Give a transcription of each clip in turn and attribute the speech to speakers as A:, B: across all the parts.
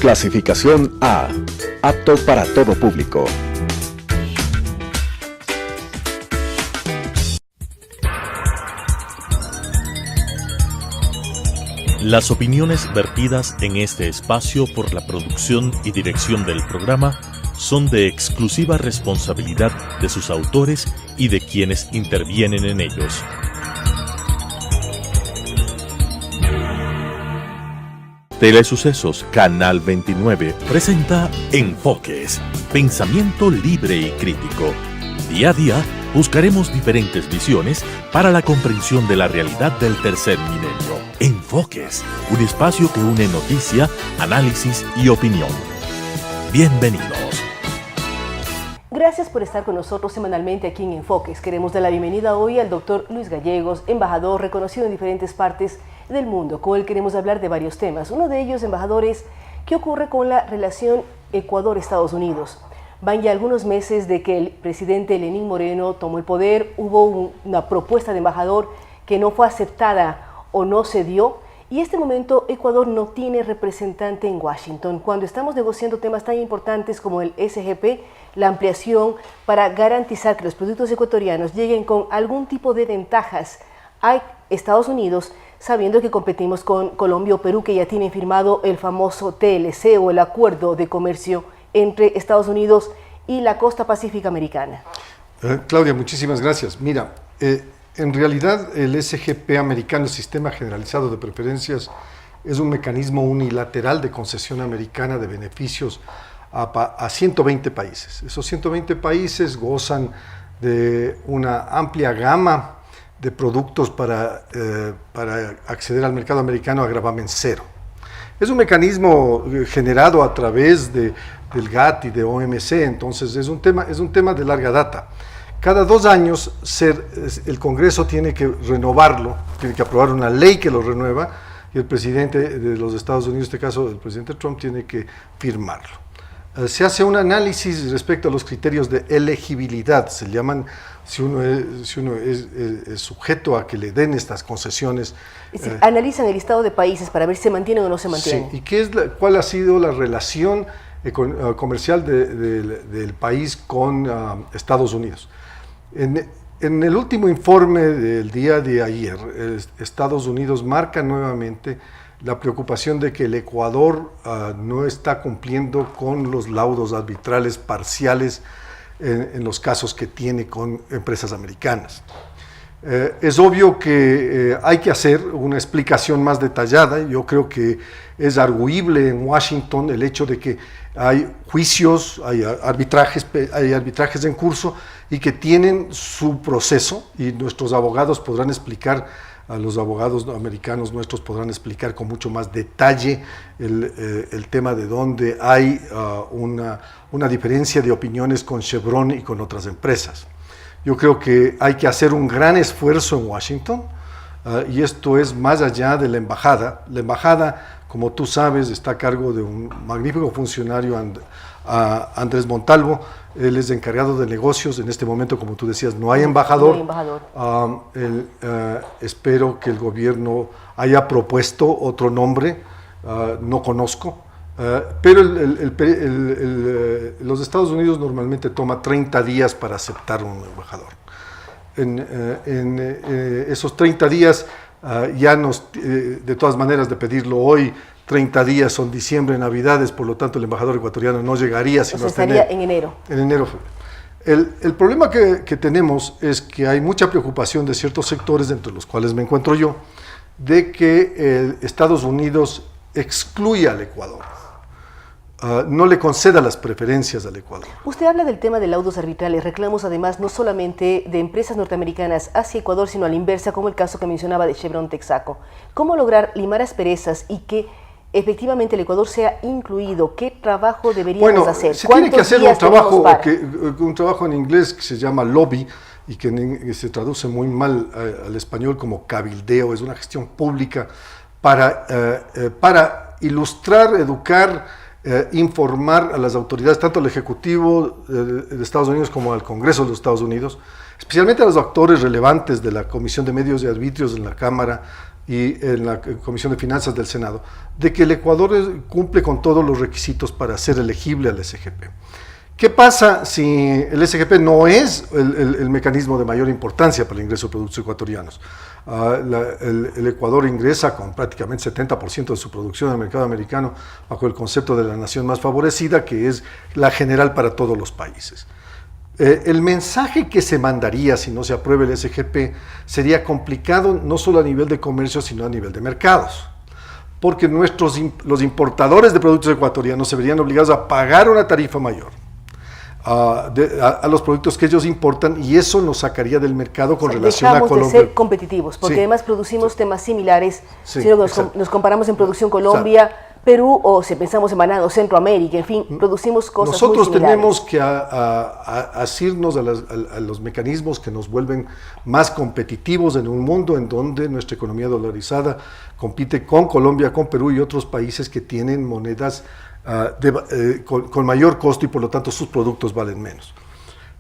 A: Clasificación A. Apto para todo público.
B: Las opiniones vertidas en este espacio por la producción y dirección del programa son de exclusiva responsabilidad de sus autores y de quienes intervienen en ellos. Telesucesos Canal 29 presenta Enfoques, pensamiento libre y crítico. Día a día buscaremos diferentes visiones para la comprensión de la realidad del tercer milenio. Enfoques, un espacio que une noticia, análisis y opinión. Bienvenidos.
C: Gracias por estar con nosotros semanalmente aquí en Enfoques. Queremos dar la bienvenida hoy al doctor Luis Gallegos, embajador reconocido en diferentes partes del mundo. Con él queremos hablar de varios temas. Uno de ellos, embajador, es qué ocurre con la relación Ecuador-Estados Unidos. Van ya algunos meses de que el presidente Lenín Moreno tomó el poder, hubo una propuesta de embajador que no fue aceptada o no se dio, y en este momento Ecuador no tiene representante en Washington. Cuando estamos negociando temas tan importantes como el SGP, la ampliación para garantizar que los productos ecuatorianos lleguen con algún tipo de ventajas a Estados Unidos, sabiendo que competimos con Colombia o Perú, que ya tienen firmado el famoso TLC o el Acuerdo de Comercio entre Estados Unidos y la costa pacífica americana.
D: Claudia, muchísimas gracias. Mira, en realidad el SGP americano, el Sistema Generalizado de Preferencias, es un mecanismo unilateral de concesión americana de beneficios a 120 países. Esos 120 países gozan de una amplia gama de productos para acceder al mercado americano a gravamen cero. Es un mecanismo generado a través del GATT y de OMC, entonces es un tema de larga data. Cada 2 años el Congreso tiene que renovarlo, tiene que aprobar una ley que lo renueva, y el presidente de los Estados Unidos, en este caso el presidente Trump, tiene que firmarlo. Se hace un análisis respecto a los criterios de elegibilidad, se llaman, si uno es sujeto a que le den estas concesiones.
C: Analizan el listado de países para ver si se mantienen o no se mantienen.
D: Sí, y cuál ha sido la relación comercial del país con Estados Unidos. En el último informe del día de ayer, Estados Unidos marca nuevamente la preocupación de que el Ecuador no está cumpliendo con los laudos arbitrales parciales en los casos que tiene con empresas americanas. Es obvio que hay que hacer una explicación más detallada. Yo creo que es arguible en Washington el hecho de que hay juicios, hay arbitrajes en curso y que tienen su proceso, y nuestros abogados podrán explicar, a los abogados americanos nuestros podrán explicar con mucho más detalle el tema de dónde hay una diferencia de opiniones con Chevron y con otras empresas. Yo creo que hay que hacer un gran esfuerzo en Washington, y esto es más allá de la embajada. La embajada, como tú sabes, está a cargo de un magnífico funcionario, Andrés Montalvo. Él es encargado de negocios. En este momento, como tú decías, no hay embajador.
C: No hay embajador.
D: Espero que el gobierno haya propuesto otro nombre, no conozco. Pero los Estados Unidos normalmente toma 30 días para aceptar un embajador. En esos 30 días, de todas maneras, de pedirlo hoy, 30 días son diciembre, Navidades, por lo tanto el embajador ecuatoriano no llegaría sino hasta
C: estaría en enero.
D: En enero. El problema que tenemos es que hay mucha preocupación de ciertos sectores, entre los cuales me encuentro yo, de que Estados Unidos excluya al Ecuador. No le conceda las preferencias al Ecuador.
C: Usted habla del tema de laudos arbitrales, reclamos además no solamente de empresas norteamericanas hacia Ecuador, sino a la inversa, como el caso que mencionaba de Chevron Texaco. ¿Cómo lograr limar asperezas y que efectivamente el Ecuador sea incluido? ¿Qué trabajo deberíamos hacer?
D: Se tiene que hacer un trabajo en inglés que se llama lobby, y que se traduce muy mal al español como cabildeo. Es una gestión pública para ilustrar, educar, informar a las autoridades, tanto al Ejecutivo de Estados Unidos como al Congreso de los Estados Unidos, especialmente a los actores relevantes de la Comisión de Medios y Arbitrios en la Cámara, y en la Comisión de Finanzas del Senado, de que el Ecuador cumple con todos los requisitos para ser elegible al SGP. ¿Qué pasa si el SGP no es el mecanismo de mayor importancia para el ingreso de productos ecuatorianos? El Ecuador ingresa con prácticamente 70% de su producción al mercado americano bajo el concepto de la nación más favorecida, que es la general para todos los países. El mensaje que se mandaría si no se apruebe el SGP sería complicado no solo a nivel de comercio, sino a nivel de mercados. Porque los importadores de productos ecuatorianos se verían obligados a pagar una tarifa mayor a los productos que ellos importan, y eso nos sacaría del mercado con relación a Colombia.
C: De ser competitivos, porque además producimos temas similares, si nos comparamos en producción Colombia, Perú, o si pensamos en Banano, Centroamérica, en fin, producimos cosas
D: Nosotros
C: muy similares.
D: tenemos que asirnos a los mecanismos que nos vuelven más competitivos en un mundo en donde nuestra economía dolarizada compite con Colombia, con Perú y otros países que tienen monedas con mayor costo, y por lo tanto sus productos valen menos.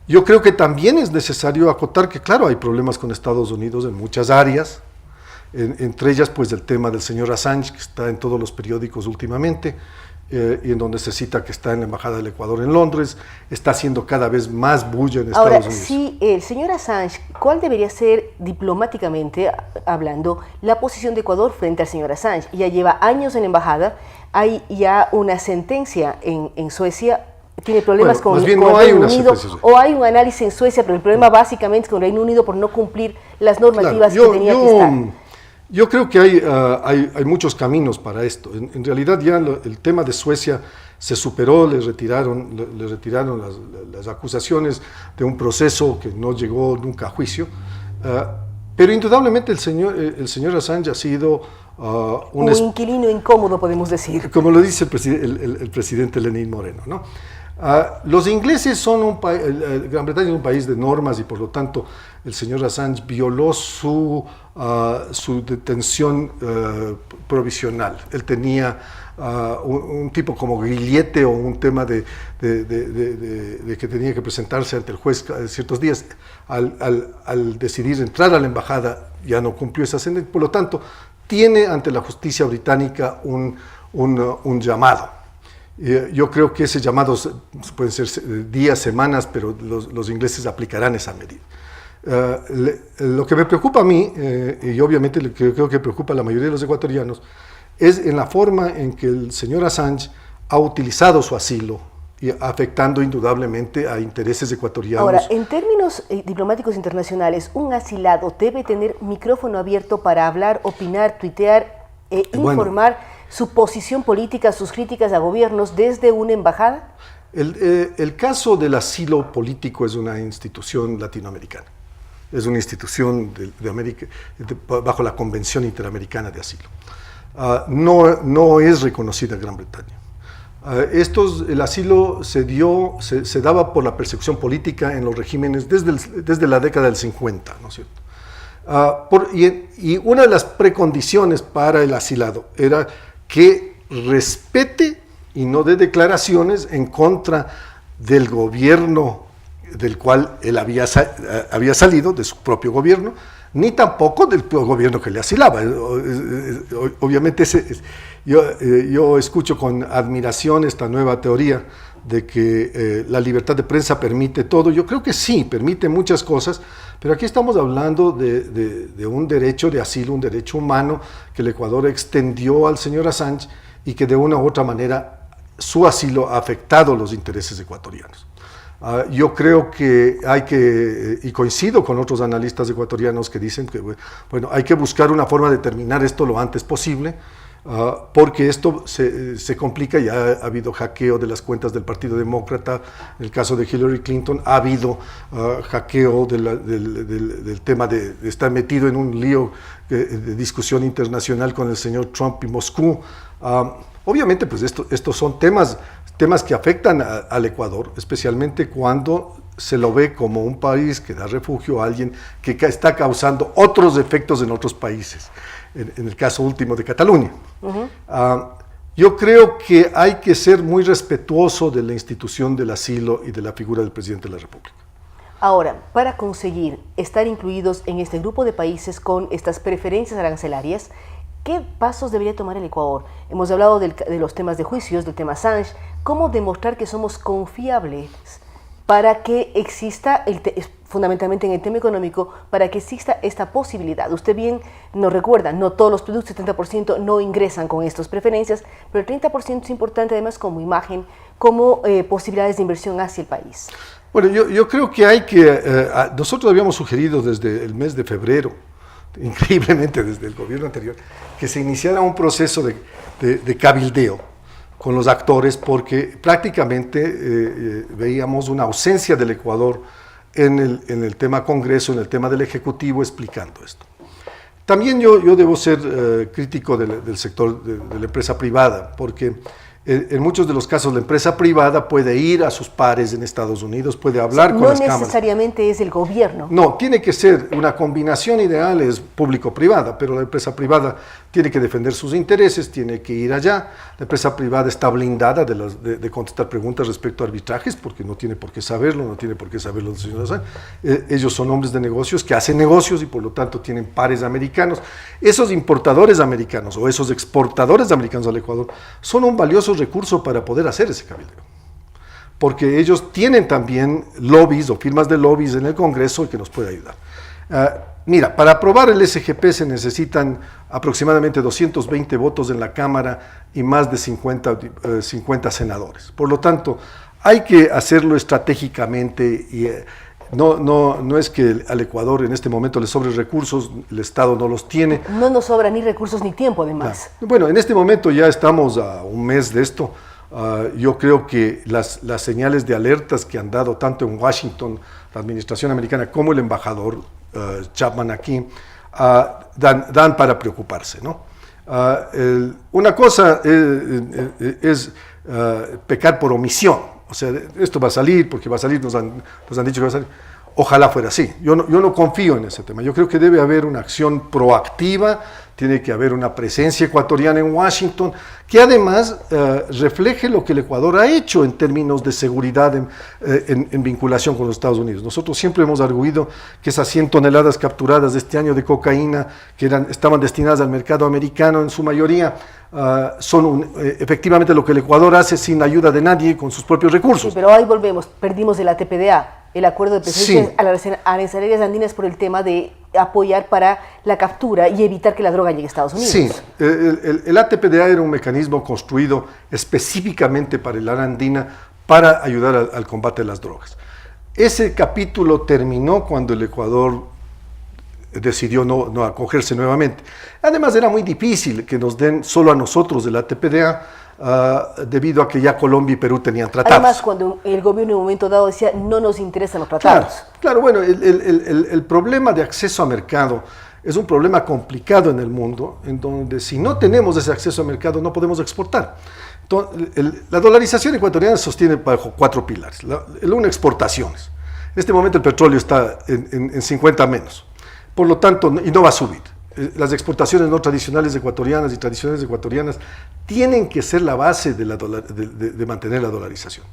D: Yo creo que también es necesario acotar que, claro, hay problemas con Estados Unidos en muchas áreas, entre ellas pues el tema del señor Assange, que está en todos los periódicos últimamente, y en donde se cita que está en la Embajada del Ecuador en Londres, está haciendo cada vez más bulla en Estados Unidos.
C: Ahora, sí, el señor Assange, ¿cuál debería ser diplomáticamente hablando la posición de Ecuador frente al señor Assange? Ya lleva años en la embajada, hay ya una sentencia en Suecia, tiene problemas con el Reino Unido, o hay un análisis en Suecia, pero el problema básicamente es con el Reino Unido por no cumplir las normativas que tenía que estar.
D: Yo creo que hay muchos caminos para esto. En realidad ya el tema de Suecia se superó, le retiraron las acusaciones de un proceso que no llegó nunca a juicio, pero indudablemente el señor Assange ha sido
C: un inquilino incómodo, podemos decir.
D: Como lo dice el presidente Lenín Moreno, ¿no? Los ingleses son Gran Bretaña es un país de normas, y por lo tanto el señor Assange violó su detención provisional. Él tenía un tipo como grillete o un tema de que tenía que presentarse ante el juez ciertos días. Al decidir entrar a la embajada ya no cumplió esa sentencia, por lo tanto tiene ante la justicia británica un llamado. Yo creo que ese llamado pueden ser días, semanas, pero los ingleses aplicarán esa medida. Lo que me preocupa a mí, y obviamente lo que creo que preocupa a la mayoría de los ecuatorianos, es en la forma en que el señor Assange ha utilizado su asilo, y afectando indudablemente a intereses ecuatorianos.
C: Ahora, en términos diplomáticos internacionales, un asilado debe tener micrófono abierto para hablar, opinar, tuitear e informar su posición política, sus críticas a gobiernos desde una embajada.
D: El caso del asilo político es una institución latinoamericana. Es una institución de América, bajo la Convención Interamericana de Asilo. No es reconocida en Gran Bretaña. El asilo se daba por la persecución política en los regímenes desde la década del 50, ¿no es cierto? Y una de las precondiciones para el asilado era que respete y no dé declaraciones en contra del gobierno del cual él había salido, de su propio gobierno, ni tampoco del gobierno que le asilaba. Obviamente yo escucho con admiración esta nueva teoría de que la libertad de prensa permite todo. Yo creo que sí, permite muchas cosas, pero aquí estamos hablando de un derecho de asilo, un derecho humano que el Ecuador extendió al señor Assange, y que de una u otra manera su asilo ha afectado los intereses ecuatorianos. Yo creo que y coincido con otros analistas ecuatorianos que dicen que hay que buscar una forma de terminar esto lo antes posible, porque esto se complica. Ya ha habido hackeo de las cuentas del Partido Demócrata. En el caso de Hillary Clinton ha habido hackeo del tema de estar metido en un lío de discusión internacional con el señor Trump y Moscú. Obviamente pues estos son temas que afectan al Ecuador, especialmente cuando se lo ve como un país que da refugio a alguien que está causando otros efectos en otros países, en el caso último de Cataluña. Yo creo que hay que ser muy respetuoso de la institución del asilo y de la figura del presidente de la República.
C: Ahora, para conseguir estar incluidos en este grupo de países con estas preferencias arancelarias, ¿qué pasos debería tomar el Ecuador? Hemos hablado de los temas de juicios, del tema Assange. ¿Cómo demostrar que somos confiables para que exista, fundamentalmente en el tema económico, para que exista esta posibilidad? Usted bien nos recuerda, no todos los productos, el 30% no ingresan con estas preferencias, pero el 30% es importante además como imagen, como posibilidades de inversión hacia el país.
D: Bueno, yo creo que hay que, nosotros habíamos sugerido desde el mes de febrero, increíblemente desde el gobierno anterior, que se iniciara un proceso de cabildeo con los actores, porque prácticamente veíamos una ausencia del Ecuador en el tema Congreso, en el tema del Ejecutivo, explicando esto. También yo debo ser crítico del sector de la empresa privada, porque en muchos de los casos la empresa privada puede ir a sus pares en Estados Unidos, puede hablar con las cámaras.
C: No necesariamente es el gobierno.
D: No, tiene que ser una combinación ideal, es público-privada, pero la empresa privada tiene que defender sus intereses, tiene que ir allá. La empresa privada está blindada de contestar preguntas respecto a arbitrajes, porque no tiene por qué saberlo, no tiene por qué saberlo los señores. Ellos son hombres de negocios que hacen negocios y por lo tanto tienen pares americanos. Esos importadores americanos o esos exportadores americanos al Ecuador son un valioso recurso para poder hacer ese cabildeo, porque ellos tienen también lobbies o firmas de lobbies en el Congreso que nos puede ayudar. Mira, para aprobar el SGP se necesitan aproximadamente 220 votos en la Cámara y más de 50 senadores. Por lo tanto, hay que hacerlo estratégicamente y no es que al Ecuador en este momento le sobren recursos, el Estado no los tiene.
C: No nos sobra ni recursos ni tiempo, además.
D: Bueno, en este momento ya estamos a un mes de esto. Yo creo que las señales de alertas que han dado tanto en Washington, la administración americana, como el embajador Chapman aquí, dan para preocuparse, ¿no? Una cosa es pecar por omisión. O sea, esto va a salir porque va a salir, nos han dicho que va a salir. Ojalá fuera así. Yo no confío en ese tema. Yo creo que debe haber una acción proactiva, tiene que haber una presencia ecuatoriana en Washington, que además refleje lo que el Ecuador ha hecho en términos de seguridad en vinculación con los Estados Unidos. Nosotros siempre hemos arguido que esas 100 toneladas capturadas de este año de cocaína, que estaban destinadas al mercado americano en su mayoría, son efectivamente lo que el Ecuador hace sin ayuda de nadie, con sus propios recursos.
C: Sí, pero ahí volvemos, perdimos el ATPDA, el acuerdo de preferencias arancelarias andinas, por el tema de apoyar para la captura y evitar que la droga llegue a Estados Unidos.
D: Sí, el ATPDA era un mecanismo construido específicamente para el área andina para ayudar al combate de las drogas. Ese capítulo terminó cuando el Ecuador decidió no acogerse nuevamente. Además era muy difícil que nos den solo a nosotros el ATPDA, debido a que ya Colombia y Perú tenían tratados.
C: Además, cuando el gobierno en un momento dado decía no nos interesan los tratados.
D: Claro, bueno, el problema de acceso a mercado es un problema complicado en el mundo, en donde si no tenemos ese acceso a mercado no podemos exportar. Entonces, la dolarización ecuatoriana se sostiene bajo 4 pilares. El uno, exportaciones. En este momento el petróleo está en 50 menos. Por lo tanto, y no va a subir. Las exportaciones no tradicionales ecuatorianas y tradicionales ecuatorianas tienen que ser la base de mantener la dolarización.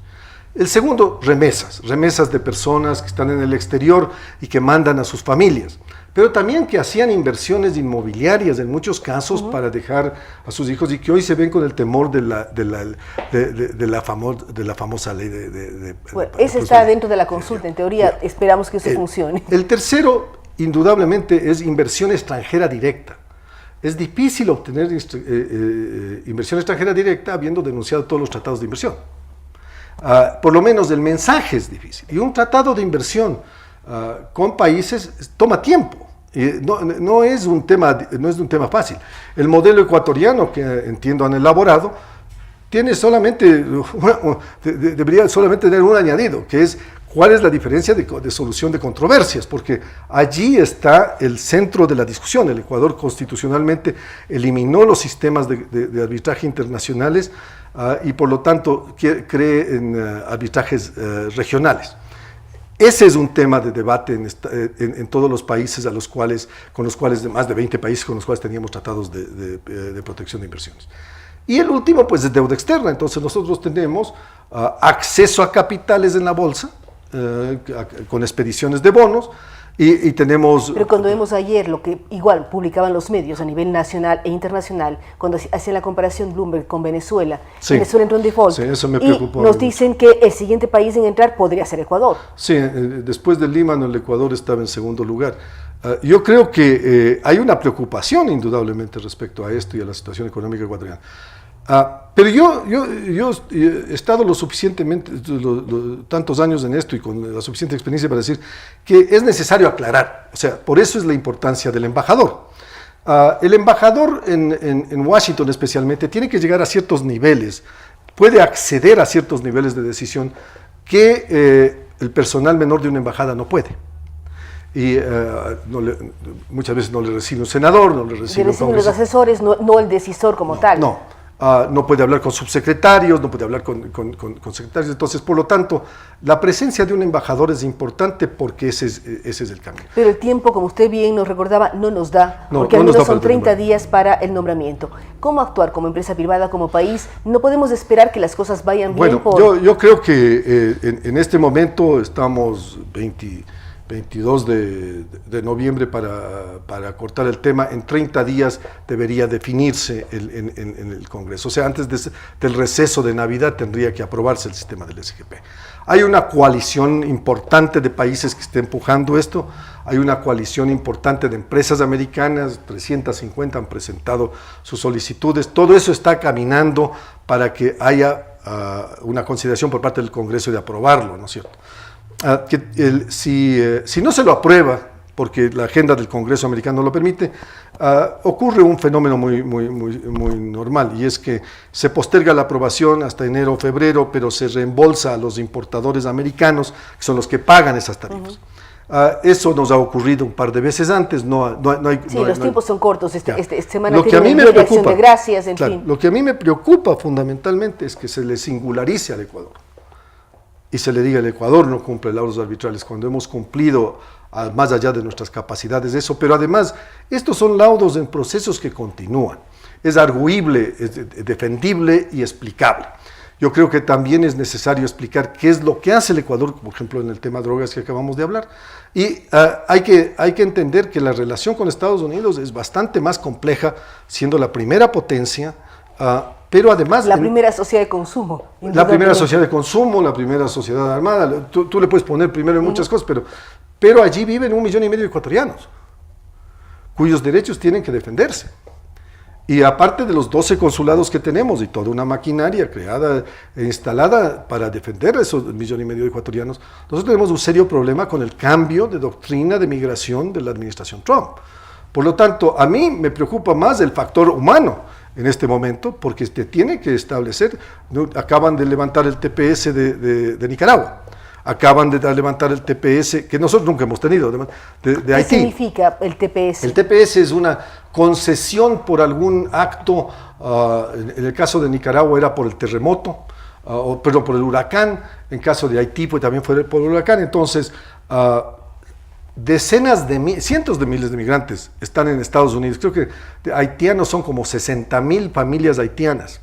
D: El segundo, remesas de personas que están en el exterior y que mandan a sus familias, pero también que hacían inversiones inmobiliarias en muchos casos para dejar a sus hijos y que hoy se ven con el temor de la famosa ley
C: bueno, ese está dentro de la consulta, en teoría esperamos que eso funcione.
D: El tercero, indudablemente, es inversión extranjera directa. Es difícil obtener inversión extranjera directa habiendo denunciado todos los tratados de inversión. Por lo menos el mensaje es difícil. Y un tratado de inversión con países toma tiempo. No es un tema fácil. El modelo ecuatoriano que entiendo han elaborado tiene debería solamente tener un añadido, que es cuál es la diferencia de solución de controversias, porque allí está el centro de la discusión. El Ecuador constitucionalmente eliminó los sistemas de arbitraje internacionales y por lo tanto cree en arbitrajes regionales. Ese es un tema de debate en todos los países con los cuales, de más de 20 países con los cuales teníamos tratados de protección de inversiones. Y el último, pues, es deuda externa. Entonces nosotros tenemos acceso a capitales en la bolsa, con expediciones de bonos, y tenemos...
C: Pero cuando vemos ayer lo que igual publicaban los medios a nivel nacional e internacional, cuando hacían la comparación Bloomberg con Venezuela,
D: sí,
C: Venezuela entró en default,
D: sí, eso me
C: y
D: preocupó
C: nos
D: mucho.
C: dicen que el siguiente país en entrar podría ser Ecuador.
D: Sí, después del Líbano, el Ecuador estaba en segundo lugar. Yo creo que hay una preocupación indudablemente respecto a esto y a la situación económica ecuatoriana. Pero yo he estado lo suficientemente, tantos años en esto y con la suficiente experiencia para decir que es necesario aclarar. O sea, por eso es la importancia del embajador. El embajador en Washington especialmente tiene que llegar a ciertos niveles, puede acceder a ciertos niveles de decisión que el personal menor de una embajada no puede. Y muchas veces no le recibe un senador, no le recibe un
C: los asesores, no el decisor como tal.
D: No puede hablar con subsecretarios, no puede hablar con secretarios. Entonces, por lo tanto, la presencia de un embajador es importante porque ese es el camino.
C: Pero el tiempo, como usted bien nos recordaba, no nos da, porque al menos son 30 días para el nombramiento. ¿Cómo actuar como empresa privada, como país? No podemos esperar que las cosas vayan bien.
D: Bueno, yo creo que en este momento estamos 22 de noviembre para cortar el tema. En 30 días debería definirse en el Congreso. O sea, antes del receso de Navidad tendría que aprobarse el sistema del SGP. Hay una coalición importante de países que está empujando esto. Hay una coalición importante de empresas americanas, 350 han presentado sus solicitudes. Todo eso está caminando para que haya una consideración por parte del Congreso de aprobarlo, ¿no es cierto? Si no se lo aprueba, porque la agenda del Congreso americano lo permite, ocurre un fenómeno muy normal, y es que se posterga la aprobación hasta enero o febrero, pero se reembolsa a los importadores americanos, que son los que pagan esas tarifas. Eso nos ha ocurrido un par de veces antes.
C: Los tiempos son cortos. Esta semana
D: lo que a mí me preocupa,
C: Acción de Gracias, en fin.
D: Lo que a mí me preocupa fundamentalmente es que se le singularice al Ecuador y se le diga el Ecuador no cumple laudos arbitrales cuando hemos cumplido más allá de nuestras capacidades de eso, pero además estos son laudos en procesos que continúan. Es arguible, es defendible y explicable. Yo creo que también es necesario explicar qué es lo que hace el Ecuador, por ejemplo, en el tema de drogas que acabamos de hablar. Y hay que entender que la relación con Estados Unidos es bastante más compleja, siendo la primera potencia, pero además...
C: La primera sociedad de consumo.
D: La primera sociedad de consumo, la primera sociedad armada. Tú le puedes poner primero en muchas cosas, pero allí viven 1,5 millones de ecuatorianos, cuyos derechos tienen que defenderse. Y aparte de los 12 consulados que tenemos y toda una maquinaria creada e instalada para defender a esos 1,5 millones de ecuatorianos, nosotros tenemos un serio problema con el cambio de doctrina de migración de la administración Trump. Por lo tanto, a mí me preocupa más el factor humano en este momento, porque tiene que establecer, acaban de levantar el TPS de Nicaragua, acaban de levantar el TPS, que nosotros nunca hemos tenido, de Haití.
C: ¿Qué significa el TPS?
D: El TPS es una concesión por algún acto, en el caso de Nicaragua era por el terremoto, perdón, por el huracán, en caso de Haití pues también fue por el huracán. Entonces, cientos de miles de migrantes están en Estados Unidos. Creo que haitianos son como 60,000 familias haitianas.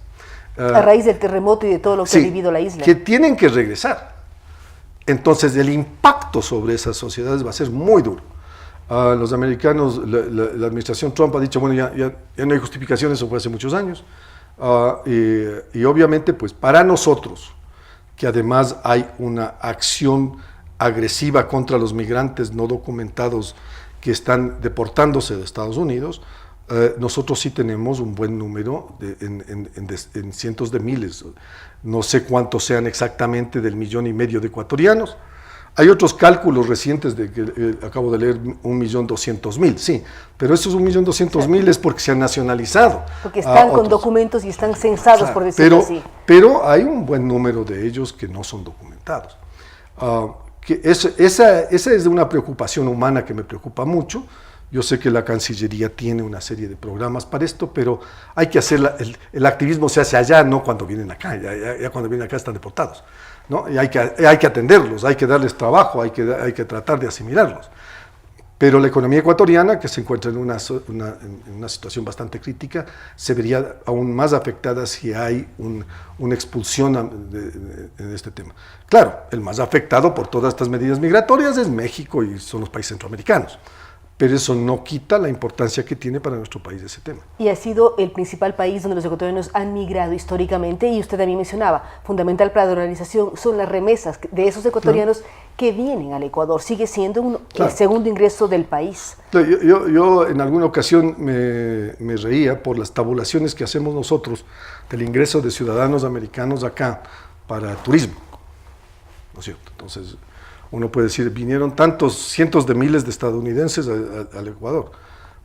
C: A raíz del terremoto y de todo lo que ha vivido la isla.
D: Que tienen que regresar. Entonces el impacto sobre esas sociedades va a ser muy duro. Los americanos, la administración Trump ha dicho, bueno, ya no hay justificación, eso fue hace muchos años. Y obviamente, pues para nosotros, que además hay una acción agresiva contra los migrantes no documentados que están deportándose de Estados Unidos, nosotros sí tenemos un buen número en cientos de miles. No sé cuántos sean exactamente del 1,5 millones de ecuatorianos. Hay otros cálculos recientes de que acabo de leer 1.200.000, sí, pero esos 1.200.000 es porque se han nacionalizado.
C: Porque están con documentos y están censados, por decirlo así.
D: Pero hay un buen número de ellos que no son documentados. Esa es una preocupación humana que me preocupa mucho. Yo sé que la Cancillería tiene una serie de programas para esto, pero hay que hacer, el activismo se hace allá, no cuando vienen acá. Ya cuando vienen acá están deportados, ¿no? Y hay que atenderlos, hay que darles trabajo, hay que tratar de asimilarlos. Pero la economía ecuatoriana, que se encuentra en una situación bastante crítica, se vería aún más afectada si hay una expulsión en este tema. Claro, el más afectado por todas estas medidas migratorias es México y son los países centroamericanos. Pero eso no quita la importancia que tiene para nuestro país ese tema.
C: Y ha sido el principal país donde los ecuatorianos han migrado históricamente, y usted también mencionaba, fundamental para la dolarización son las remesas de esos ecuatorianos que vienen al Ecuador. Sigue siendo el segundo ingreso del país.
D: Yo en alguna ocasión me reía por las tabulaciones que hacemos nosotros del ingreso de ciudadanos americanos acá para turismo, ¿no es cierto? Entonces, uno puede decir, vinieron cientos de miles de estadounidenses al Ecuador.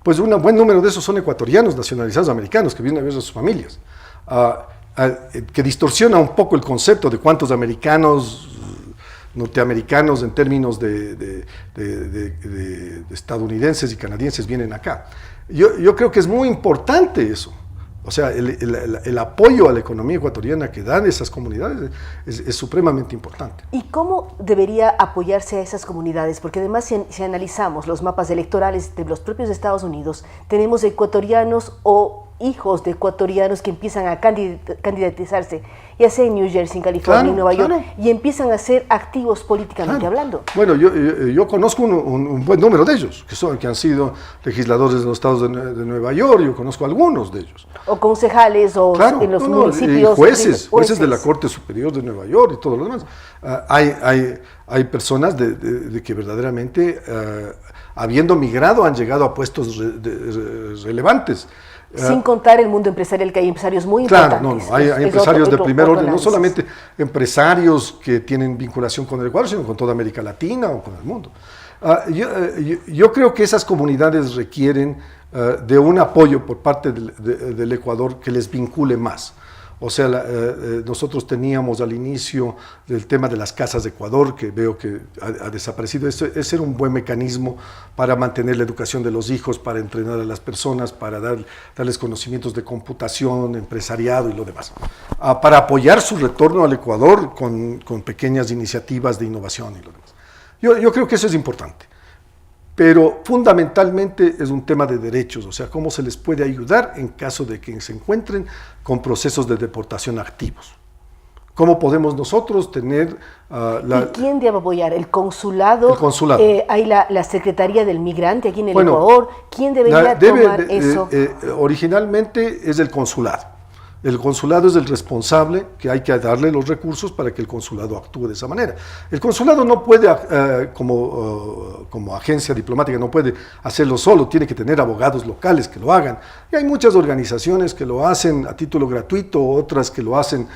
D: Pues un buen número de esos son ecuatorianos nacionalizados americanos que vienen a ver a sus familias, que distorsiona un poco el concepto de cuántos americanos, norteamericanos en términos de estadounidenses y canadienses vienen acá. Yo creo que es muy importante eso. O sea, el apoyo a la economía ecuatoriana que dan esas comunidades es supremamente importante.
C: ¿Y cómo debería apoyarse a esas comunidades? Porque además, si analizamos los mapas electorales de los propios Estados Unidos, tenemos ecuatorianos o hijos de ecuatorianos que empiezan a candidatizarse, ya sea en New Jersey, en California, en Nueva York, y empiezan a ser activos políticamente hablando.
D: Bueno, yo conozco un buen número de ellos, que han sido legisladores de los estados de Nueva York. Yo conozco algunos de ellos.
C: O concejales, o en los municipios.
D: Jueces de la Corte Superior de Nueva York y todo lo demás. Hay personas de que verdaderamente, habiendo migrado, han llegado a puestos relevantes.
C: Sin contar el mundo empresarial, que hay empresarios muy importantes.
D: Hay empresarios de primer orden, no solamente empresarios que tienen vinculación con el Ecuador, sino con toda América Latina o con el mundo. Yo creo que esas comunidades requieren de un apoyo por parte del Ecuador que les vincule más. O sea, nosotros teníamos al inicio el tema de las casas de Ecuador, que veo que ha desaparecido. Ese era un buen mecanismo para mantener la educación de los hijos, para entrenar a las personas, para darles conocimientos de computación, empresariado y lo demás. Para apoyar su retorno al Ecuador con pequeñas iniciativas de innovación y lo demás. Yo creo que eso es importante. Pero fundamentalmente es un tema de derechos, o sea, cómo se les puede ayudar en caso de que se encuentren con procesos de deportación activos. ¿Cómo podemos nosotros tener
C: ¿Y quién debe apoyar? ¿El consulado?
D: El consulado.
C: ¿Hay la Secretaría del Migrante aquí en el Ecuador? ¿Quién debería tomar eso?
D: Originalmente es el consulado. El consulado es el responsable, que hay que darle los recursos para que el consulado actúe de esa manera. El consulado no puede, como agencia diplomática, no puede hacerlo solo, tiene que tener abogados locales que lo hagan. Y hay muchas organizaciones que lo hacen a título gratuito, otras que lo hacen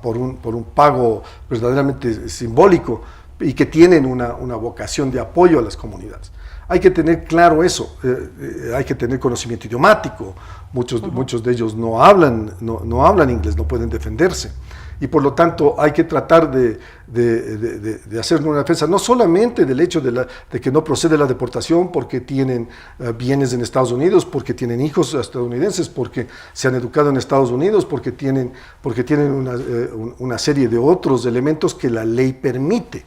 D: por un pago verdaderamente simbólico y que tienen una vocación de apoyo a las comunidades. Hay que tener claro eso, hay que tener conocimiento idiomático. Muchos de ellos no hablan inglés, no pueden defenderse. Y por lo tanto hay que tratar de hacer una defensa, no solamente del hecho de que no procede la deportación porque tienen bienes en Estados Unidos, porque tienen hijos estadounidenses, porque se han educado en Estados Unidos, porque tienen una serie de otros elementos que la ley permite.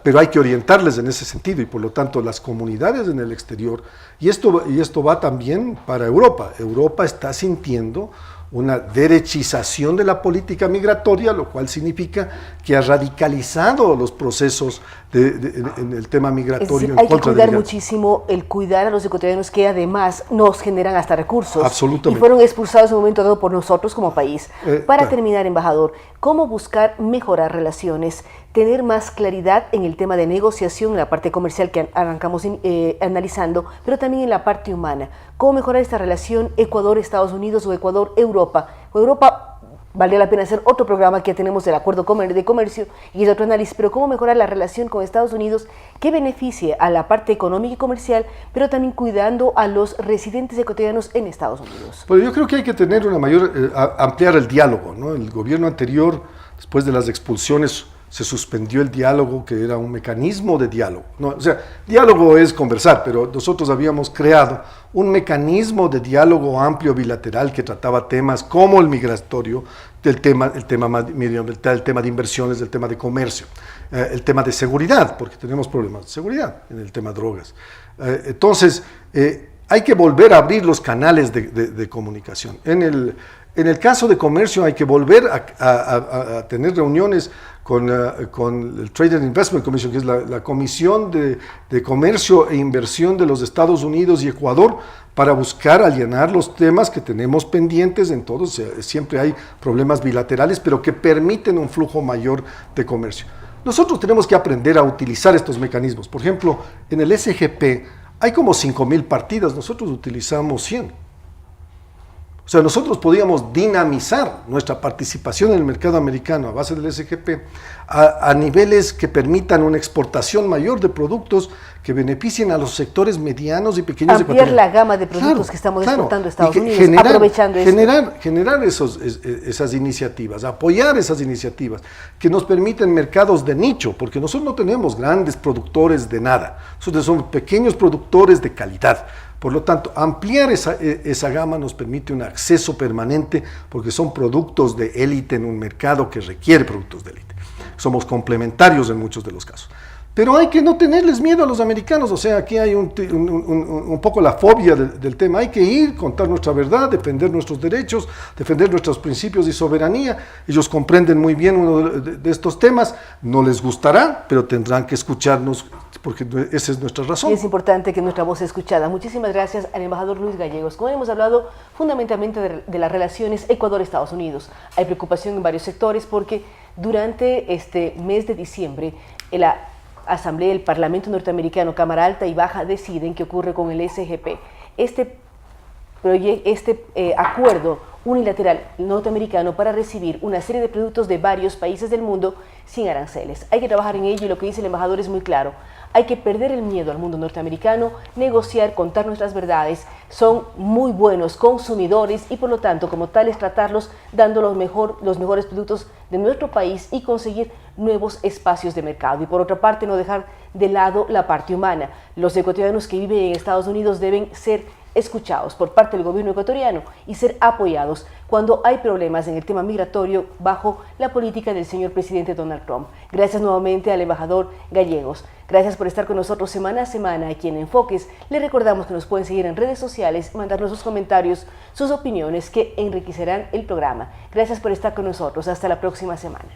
D: Pero hay que orientarles en ese sentido, y por lo tanto las comunidades en el exterior, y esto va también para Europa. Europa está sintiendo una derechización de la política migratoria, lo cual significa que ha radicalizado los procesos en el tema migratorio.
C: Hay que cuidar muchísimo cuidar a los ecuatorianos, que además nos generan hasta recursos.
D: Absolutamente.
C: Y fueron expulsados en un momento dado por nosotros como país. Para terminar, embajador, ¿cómo buscar mejorar relaciones, tener más claridad en el tema de negociación, en la parte comercial que arrancamos analizando, pero también en la parte humana? ¿Cómo mejorar esta relación Ecuador-Estados Unidos o Ecuador-Europa? Europa, valdría la pena hacer otro programa que tenemos del Acuerdo de Comercio y es otro análisis, pero cómo mejorar la relación con Estados Unidos que beneficie a la parte económica y comercial, pero también cuidando a los residentes ecuatorianos en Estados Unidos.
D: Pues yo creo que hay que tener ampliar el diálogo, ¿no? El gobierno anterior, después de las expulsiones, se suspendió el diálogo, que era un mecanismo de diálogo, ¿no? O sea, diálogo es conversar, pero nosotros habíamos creado un mecanismo de diálogo amplio bilateral que trataba temas como el migratorio, el tema medioambiental, el tema de inversiones, el tema de comercio, el tema de seguridad, porque tenemos problemas de seguridad en el tema de drogas. Entonces, hay que volver a abrir los canales de comunicación. En el caso de comercio hay que volver a tener reuniones con el Trade and Investment Commission, que es la Comisión de Comercio e Inversión de los Estados Unidos y Ecuador, para buscar allanar los temas que tenemos pendientes en todos. Siempre hay problemas bilaterales, pero que permiten un flujo mayor de comercio. Nosotros tenemos que aprender a utilizar estos mecanismos. Por ejemplo, en el SGP hay como 5,000 partidas, nosotros utilizamos 100. O sea, nosotros podíamos dinamizar nuestra participación en el mercado americano a base del SGP a niveles que permitan una exportación mayor de productos que beneficien a los sectores medianos y pequeños.
C: Ampliar la gama de productos que estamos exportando a Estados Unidos, aprovechando
D: generar esas iniciativas, apoyar esas iniciativas que nos permiten mercados de nicho, porque nosotros no tenemos grandes productores de nada, nosotros somos pequeños productores de calidad. Por lo tanto, ampliar esa gama nos permite un acceso permanente, porque son productos de élite en un mercado que requiere productos de élite. Somos complementarios en muchos de los casos. Pero hay que no tenerles miedo a los americanos, o sea, aquí hay un poco la fobia del tema. Hay que ir, contar nuestra verdad, defender nuestros derechos, defender nuestros principios de soberanía. Ellos comprenden muy bien uno de estos temas, no les gustará, pero tendrán que escucharnos, porque esa es nuestra razón.
C: Y es importante que nuestra voz sea escuchada. Muchísimas gracias al embajador Luis Gallegos. Con él hemos hablado fundamentalmente de las relaciones Ecuador-Estados Unidos. Hay preocupación en varios sectores porque durante este mes de diciembre, la Asamblea del Parlamento norteamericano, Cámara Alta y Baja, deciden qué ocurre con el SGP. Este acuerdo unilateral norteamericano para recibir una serie de productos de varios países del mundo sin aranceles. Hay que trabajar en ello y lo que dice el embajador es muy claro. Hay que perder el miedo al mundo norteamericano, negociar, contar nuestras verdades. Son muy buenos consumidores y por lo tanto, como tales, tratarlos dando los mejores productos de nuestro país y conseguir nuevos espacios de mercado. Y por otra parte, no dejar de lado la parte humana. Los ecuatorianos que viven en Estados Unidos deben ser escuchados por parte del gobierno ecuatoriano y ser apoyados cuando hay problemas en el tema migratorio bajo la política del señor presidente Donald Trump. Gracias nuevamente al embajador Gallegos. Gracias por estar con nosotros semana a semana aquí en Enfoques. Les recordamos que nos pueden seguir en redes sociales, mandarnos sus comentarios, sus opiniones que enriquecerán el programa. Gracias por estar con nosotros. Hasta la próxima semana.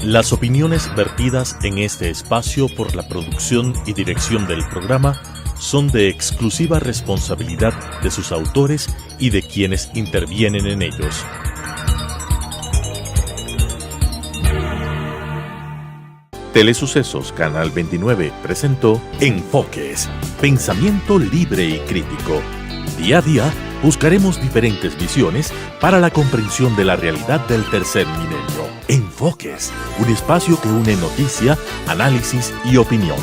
B: Las opiniones vertidas en este espacio por la producción y dirección del programa son de exclusiva responsabilidad de sus autores y de quienes intervienen en ellos. Telesucesos Canal 29 presentó Enfoques, pensamiento libre y crítico. Día a día buscaremos diferentes visiones para la comprensión de la realidad del tercer milenio. Enfoques, un espacio que une noticia, análisis y opinión.